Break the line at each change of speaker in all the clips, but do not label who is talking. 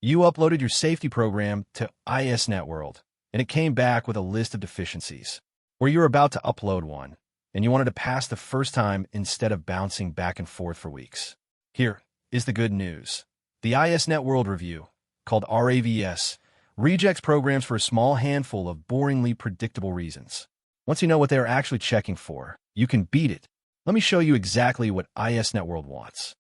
You uploaded your safety program to ISNetworld, and it came back with a list of deficiencies. Or you were about to upload one, and you wanted to pass the first time instead of bouncing back and forth for weeks. Here is the good news. The ISNetworld review, called RAVS, rejects programs for a small handful of boringly predictable reasons. Once you know what they are actually checking for, you can beat it. Let me show you exactly what ISNetworld wants.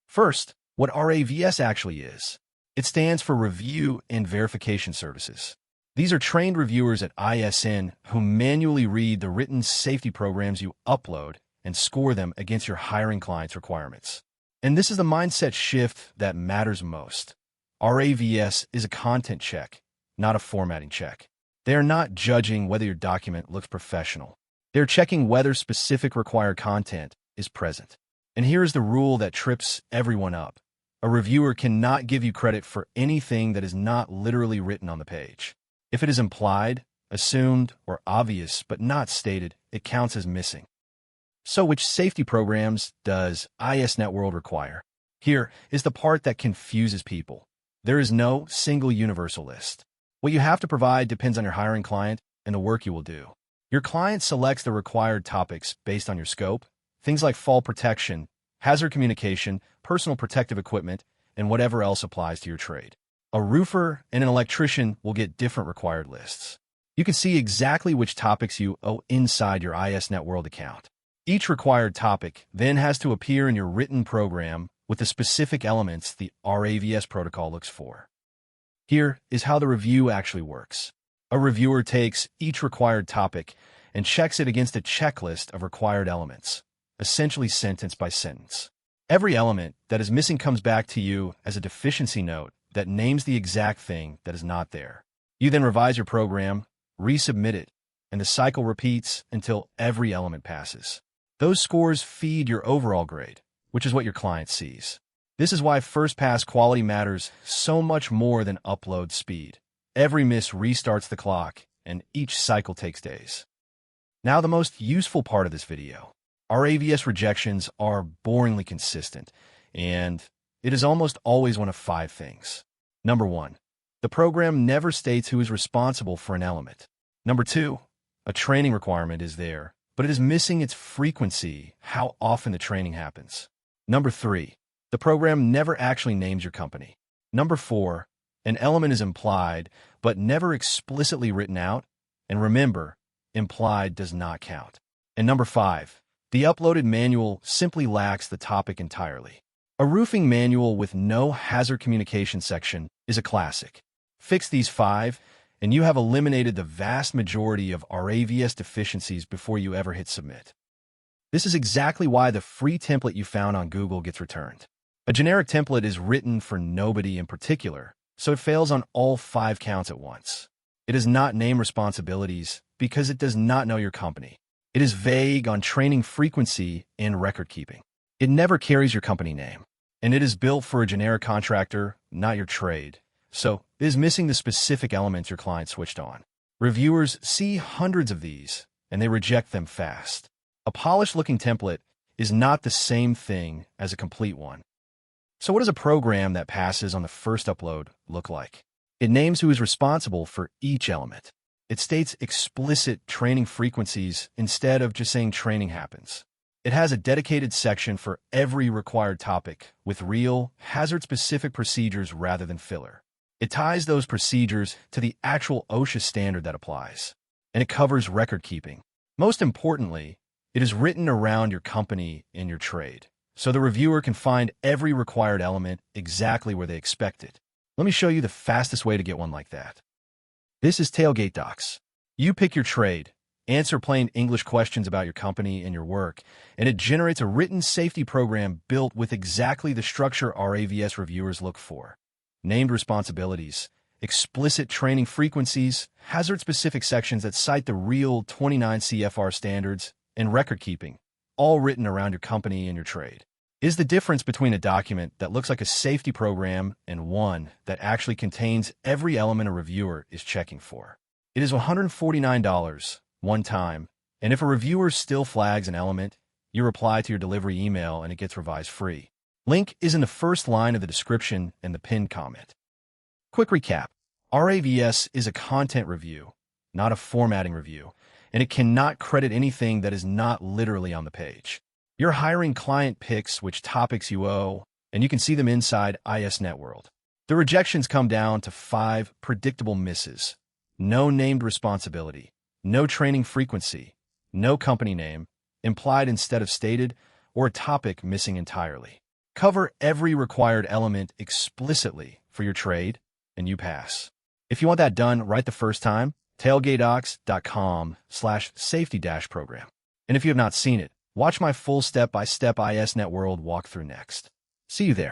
First, what RAVS actually is. It stands for Review and Verification Services. These are trained reviewers at ISN who manually read the written safety programs you upload and score them against your hiring client's requirements. And this is the mindset shift that matters most. RAVS is a content check, not a formatting check. They are not judging whether your document looks professional. They're checking whether specific required content is present. And here is the rule that trips everyone up. A reviewer cannot give you credit for anything that is not literally written on the page. If it is implied, assumed, or obvious but not stated, it counts as missing. So which safety programs does ISNetworld require? Here is the part that confuses people. There is no single universal list. What you have to provide depends on your hiring client and the work you will do. Your client selects the required topics based on your scope, things like fall protection, hazard communication, personal protective equipment, and whatever else applies to your trade. A roofer and an electrician will get different required lists. You can see exactly which topics you owe inside your ISNetworld account. Each required topic then has to appear in your written program with the specific elements the RAVS protocol looks for. Here is how the review actually works. A reviewer takes each required topic and checks it against a checklist of required elements, essentially sentence by sentence. Every element that is missing comes back to you as a deficiency note that names the exact thing that is not there. You then revise your program, resubmit it, and the cycle repeats until every element passes. Those scores feed your overall grade, which is what your client sees. This is why first pass quality matters so much more than upload speed. Every miss restarts the clock, and each cycle takes days. Now the most useful part of this video. RAVS rejections are boringly consistent, and it is almost always one of 5 things. Number 1, the program never states who is responsible for an element. Number 2, a training requirement is there, but it is missing its frequency, how often the training happens. Number 3, the program never actually names your company. Number 4, an element is implied, but never explicitly written out. And remember, implied does not count. And number 5, the uploaded manual simply lacks the topic entirely. A roofing manual with no hazard communication section is a classic. Fix these 5, and you have eliminated the vast majority of RAVS deficiencies before you ever hit submit. This is exactly why the free template you found on Google gets returned. A generic template is written for nobody in particular, so it fails on all 5 counts at once. It does not name responsibilities because it does not know your company. It is vague on training frequency and record keeping. It never carries your company name, and it is built for a generic contractor, not your trade. So it is missing the specific elements your client switched on. Reviewers see hundreds of these, and they reject them fast. A polished-looking template is not the same thing as a complete one. So what does a program that passes on the first upload look like? It names who is responsible for each element. It states explicit training frequencies instead of just saying training happens. It has a dedicated section for every required topic with real, hazard-specific procedures rather than filler. It ties those procedures to the actual OSHA standard that applies, and it covers record keeping. Most importantly, it is written around your company and your trade, so the reviewer can find every required element exactly where they expect it. Let me show you the fastest way to get one like that. This is TailgateDocs. You pick your trade, answer plain English questions about your company and your work, and it generates a written safety program built with exactly the structure RAVS reviewers look for. Named responsibilities, explicit training frequencies, hazard-specific sections that cite the real 29 CFR standards, and record keeping, all written around your company and your trade. Is the difference between a document that looks like a safety program and one that actually contains every element a reviewer is checking for. It is $149 one time, and if a reviewer still flags an element, you reply to your delivery email and it gets revised free. Link is in the first line of the description and the pinned comment. Quick recap. RAVS is a content review, not a formatting review, and it cannot credit anything that is not literally on the page. Your hiring client picks which topics you owe, and you can see them inside ISNetworld. The rejections come down to 5 predictable misses. No named responsibility, no training frequency, no company name, implied instead of stated, or a topic missing entirely. Cover every required element explicitly for your trade, and you pass. If you want that done right the first time, TailgateDocs.com/safety-program. And if you have not seen it, watch my full step-by-step ISNetworld walkthrough next. See you there.